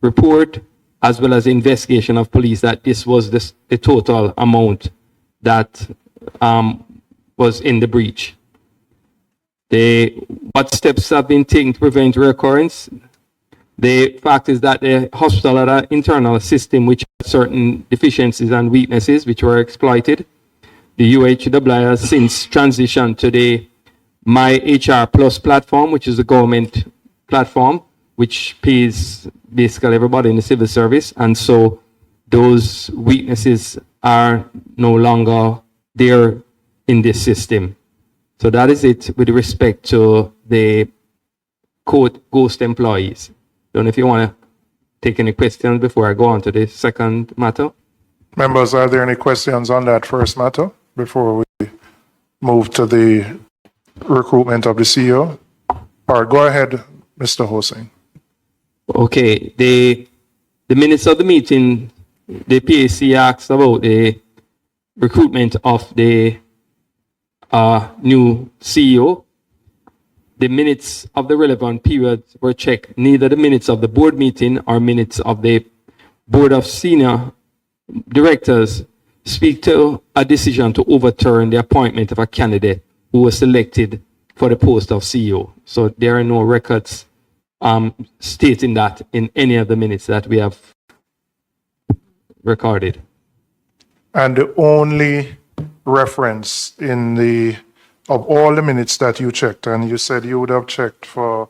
report, as well as the investigation of police, that this was the total amount that was in the breach. What steps have been taken to prevent reoccurrence? The fact is that the hospital had an internal system which had certain deficiencies and weaknesses which were exploited. The UHWI has since transitioned to the My HR Plus platform, which is a government platform, which pays basically everybody in the civil service. And so those weaknesses are no longer there in this system. So that is it with respect to the ghost employees. Don't know if you want to take any questions before I go on to the second matter. Members, are there any questions on that first matter before we move to the recruitment of the CEO? All right, go ahead, Mr. Hossain. Okay, the minutes of the meeting, the PAC asked about the recruitment of the new CEO. The minutes of the relevant period were checked. Neither the minutes of the board meeting or minutes of the board of senior directors speak to a decision to overturn the appointment of a candidate who was selected for the post of CEO. So there are no records stating that in any of the minutes that we have recorded. And the only reference of all the minutes that you checked, and you said you would have checked for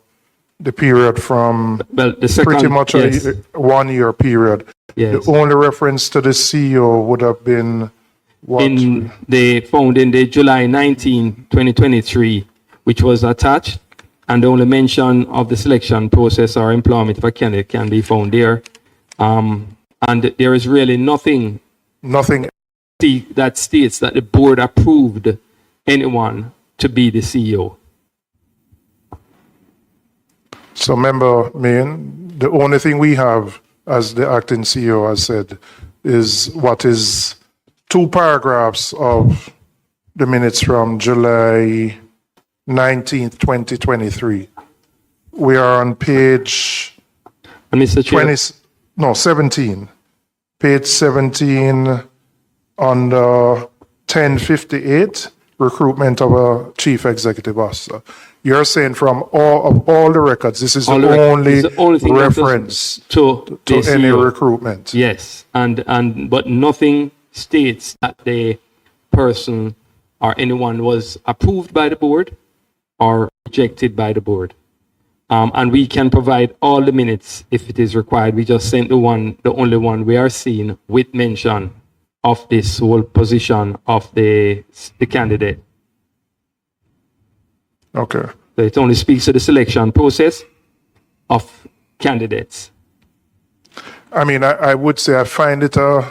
the period from the second, pretty much yes. a 1 year period. Yes. The only reference to the CEO would have been what? Found in the July 19, 2023, which was attached, and the only mention of the selection process or employment of a candidate can be found there. And there is really nothing that states that the board approved anyone to be the CEO. So, Member Main, the only thing we have, as the acting CEO has said, is what is 2 paragraphs of the minutes from July 19th, 2023. We are on page 17. Page 17 on the 1058, recruitment of a chief executive officer. You're saying from all the records, this is the only reference to any recruitment. Yes, but nothing states that the person or anyone was approved by the board or rejected by the board. And we can provide all the minutes if it is required. We just sent the only one we are seeing with mention of this whole position of the candidate. Okay. So it only speaks to the selection process of candidates. I mean, I would say I find it a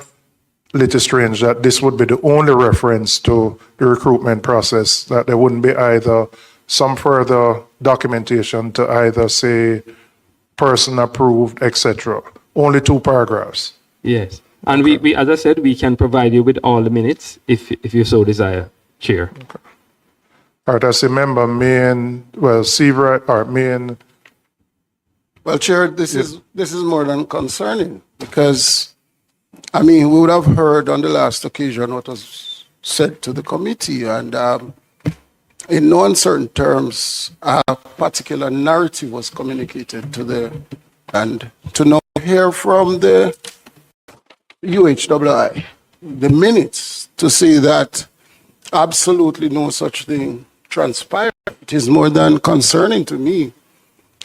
little strange that this would be the only reference to the recruitment process, that there wouldn't be either some further documentation to either say person approved, etc. Only 2 paragraphs. Yes. And we, as I said, we can provide you with all the minutes if you so desire, Chair. Okay. All right, as a member, Well, Chair, this is more than concerning, because, I mean, we would have heard on the last occasion what was said to the committee, and in no uncertain terms, a particular narrative was communicated and to now hear from the UHWI, the minutes, to see that absolutely no such thing transpired. It is more than concerning to me,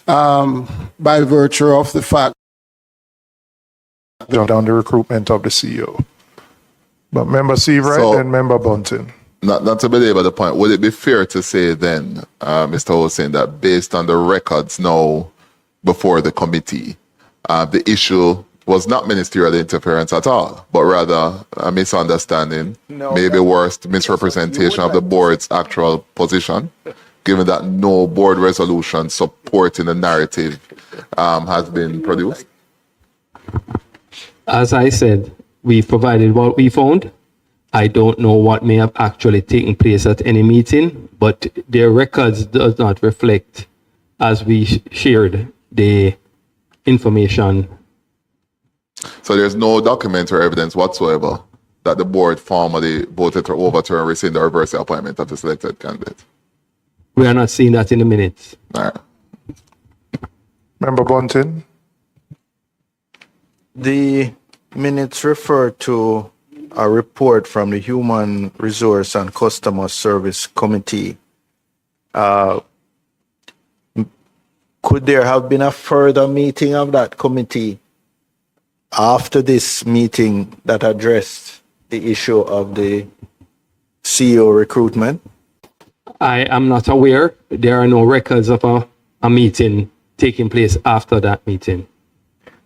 by virtue of the fact down the recruitment of the CEO. But Member Seawright and Member Bunting. Not to belabor the point, would it be fair to say then, Mr. Hossain, that based on the records now before the committee, the issue was not ministerial interference at all, but rather a misunderstanding, maybe worse, misrepresentation of the board's actual position, given that no board resolution supporting the narrative has been produced? As I said, we provided what we found. I don't know what may have actually taken place at any meeting, but their records does not reflect, as we shared, the information So there's no document or evidence whatsoever that the board formally voted to overturn, rescind, or reverse the appointment of the selected candidate. We are not seeing that in the minutes. All right. Member Bunting? The minutes refer to a report from the Human Resource and Customer Service Committee. Could there have been a further meeting of that committee after this meeting that addressed the issue of the CEO recruitment? I am not aware. There are no records of a meeting taking place after that meeting.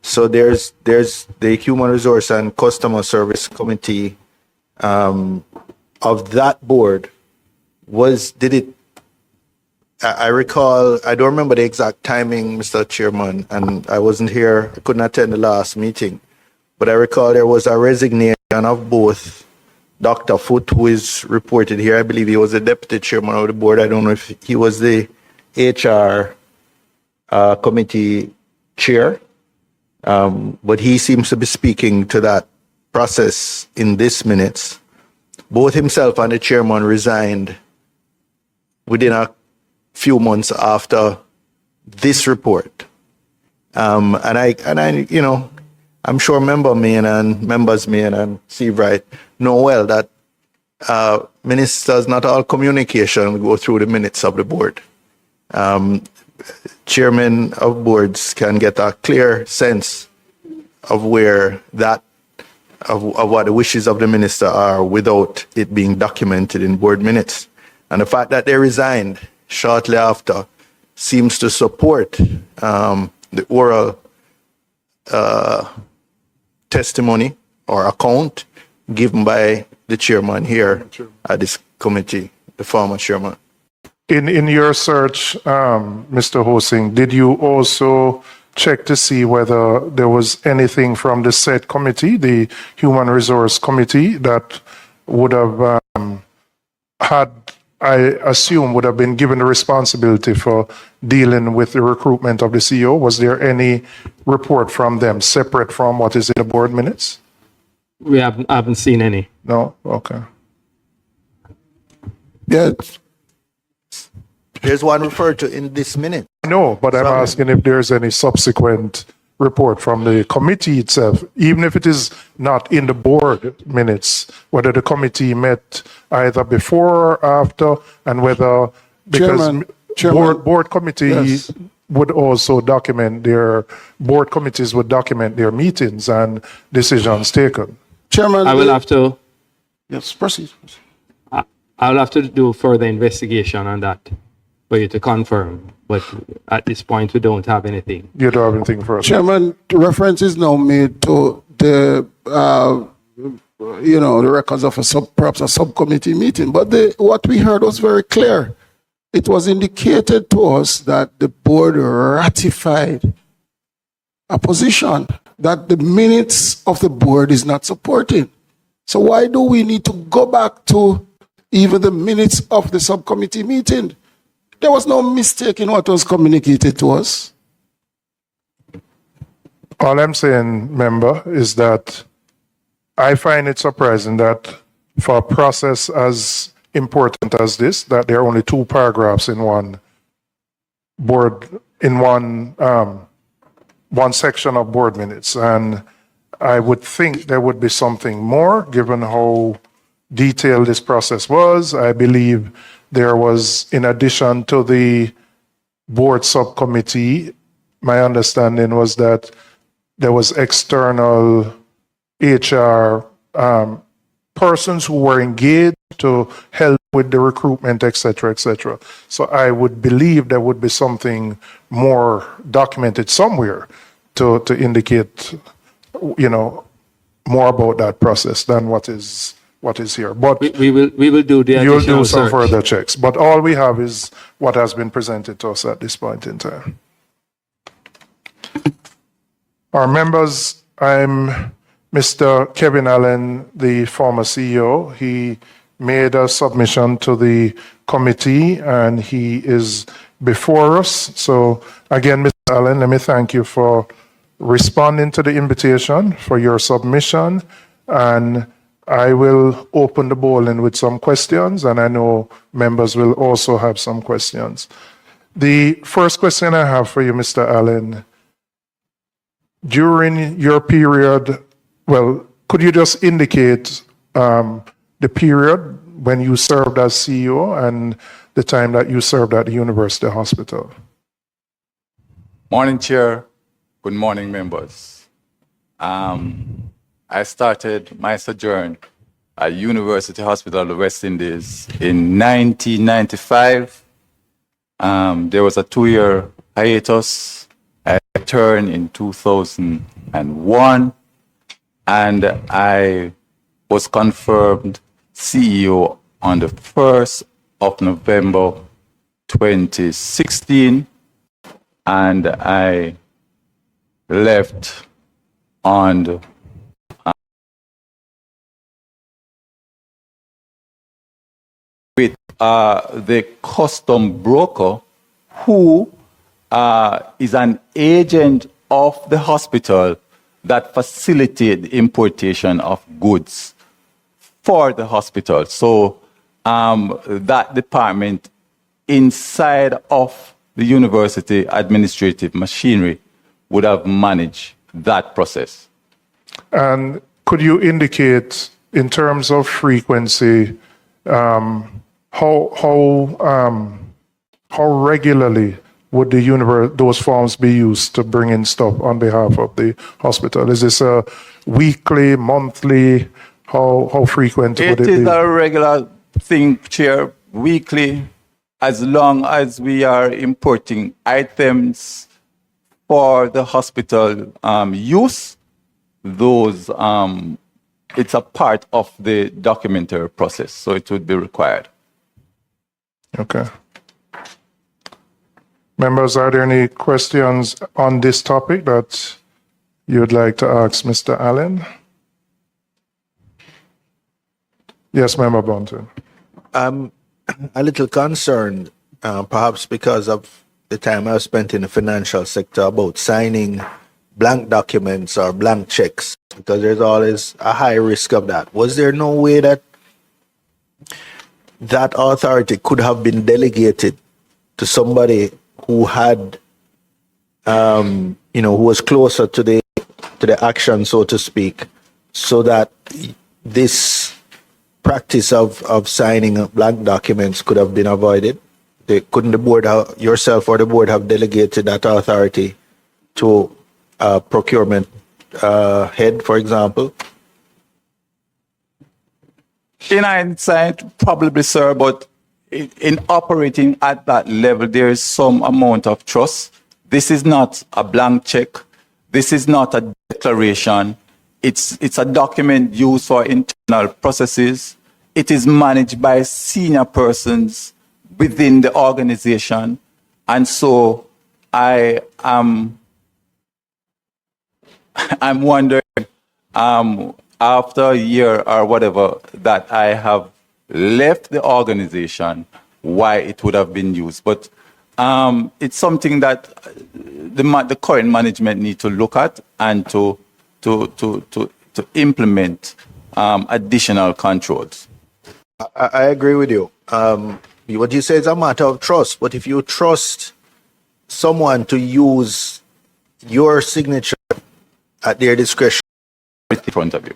So there's the Human Resource and Customer Service Committee of that board. I recall, I don't remember the exact timing, Mr. Chairman, and I wasn't here, I couldn't attend the last meeting, but I recall there was a resignation of both Dr. Foote, who is reported here. I believe he was the deputy chairman of the board. I don't know if he was the HR committee chair, but he seems to be speaking to that process in this minutes. Both himself and the chairman resigned within a few months after this report. And I, you know, I'm sure members Main and Steve Wright know well that ministers, not all communication go through the minutes of the board. Chairmen of boards can get a clear sense of where of what the wishes of the minister are without it being documented in board minutes. And the fact that they resigned shortly after seems to support the oral testimony or account given by the chairman here at this committee, the former chairman. In your search, Mr. Hosing, did you also check to see whether there was anything from the said committee, the Human Resource Committee, that would have I assume, would have been given the responsibility for dealing with the recruitment of the CEO? Was there any report from them separate from what is in the board minutes? We haven't seen any. No? Okay. Yeah, There's one referred to in this minute. No, but I'm asking if there's any subsequent report from the committee itself, even if it is not in the board minutes, whether the committee met either before or after, and whether, because Chairman, board committee yes, would also document board committees would document their meetings and decisions taken. Chairman, I will have to. yes, proceed. I will have to do further investigation on that for you to confirm. But at this point, we don't have anything. You don't have anything for us? Chairman, reference is now made to the, the records of perhaps a subcommittee meeting. But what we heard was very clear. It was indicated to us that the board ratified a position that the minutes of the board is not supporting. So why do we need to go back to even the minutes of the subcommittee meeting? There was no mistake in what was communicated to us. All I'm saying, member, is that I find it surprising that for a process as important as this, that there are only 2 paragraphs in one board, in one section of board minutes. And I would think there would be something more, given how detailed this process was. I believe there was, in addition to the board subcommittee, my understanding was that there was external HR persons who were engaged to help with the recruitment, et cetera, et cetera. So I would believe there would be something more documented somewhere to indicate, more about that process than what is here. But we will do the you'll additional do some search. further checks. But all we have is what has been presented to us at this point in time. Our members, I'm Mr. Kevin Allen, the former CEO. He made a submission to the committee and he is before us. So again, Mr. Allen, let me thank you for responding to the invitation, for your submission, and I will open the bowling with some questions, and I know members will also have some questions. The first question I have for you, Mr. Allen, during your period, well, could you just indicate the period when you served as CEO and the time that you served at the University Hospital? Morning, Chair. Good morning, members. I started my sojourn at University Hospital of the West Indies in 1995. There was a 2-year hiatus. I returned in 2001, and I was confirmed CEO on the 1st of November 2016, and I left on the with the custom broker who is an agent of the hospital that facilitate the importation of goods for the hospital. So that department inside of the university administrative machinery would have managed that process. And could you indicate, in terms of frequency, how regularly would those forms be used to bring in stuff on behalf of the hospital? Is this a weekly, monthly? How frequent would it be? It is a regular thing, Chair, weekly, as long as we are importing items for the hospital use. Those it's a part of the documentary process, so it would be required. Okay. Members, are there any questions on this topic that you'd like to ask Mr. Allen? Yes, Member Bunton. I'm a little concerned, perhaps because of the time I've spent in the financial sector, about signing blank documents or blank checks, because there's always a high risk of that. Was there no way that that authority could have been delegated to somebody who had, who was closer to the action, so to speak, so that this practice of signing blank documents could have been avoided? Couldn't the board, yourself or the board, have delegated that authority to a procurement head, for example? In hindsight, probably, sir, but in operating at that level, there is some amount of trust. This is not a blank check. This is not a declaration. It's a document used for internal processes. It is managed by senior persons within the organization. And so I'm wondering, after a year or whatever that I have left the organization, why it would have been used. But it's something that the current management need to look at and to implement additional controls. I agree with you. What you say is a matter of trust, but if you trust someone to use your signature at their discretion In front of you.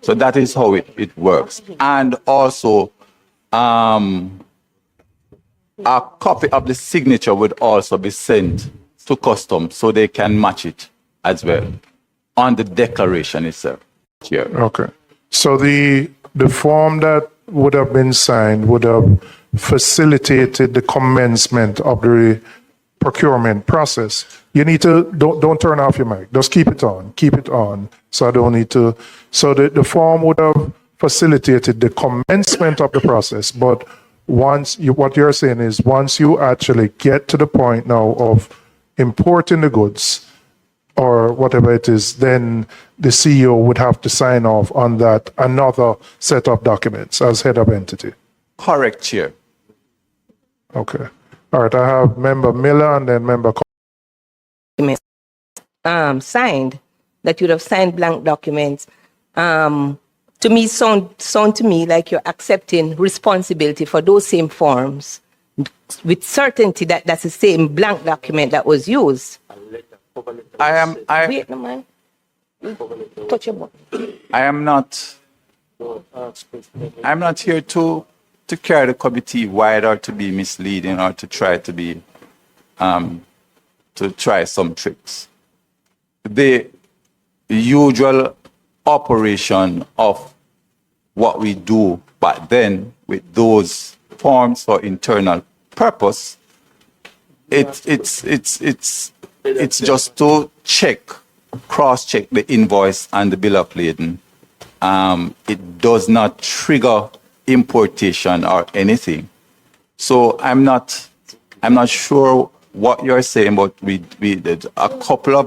So that is how it works. And also, a copy of the signature would also be sent to customs so they can match it as well on the declaration itself. Here. Okay. So the form that would have been signed would have facilitated the commencement of the procurement process. You need to, don't turn off your mic. Just keep it on. Keep it on. So I don't need to. So the form would have facilitated the commencement of the process. But what you're saying is once you actually get to the point now of importing the goods or whatever it is, then the CEO would have to sign off on that another set of documents as head of entity. Correct, Chair. Okay. All right. I have Member Miller and then Member. signed, that you'd have signed blank documents, to me sound to me like you're accepting responsibility for those same forms with certainty that that's the same blank document that was used. Wait, no man. Touch your button. I'm not here to carry the committee wide or to be misleading or to try to be to try some tricks. The usual operation of what we do back then with those forms for internal purpose, it's just to cross-check the invoice and the bill of lading. It does not trigger importation or anything. So I'm not sure what you're saying, but we did a couple of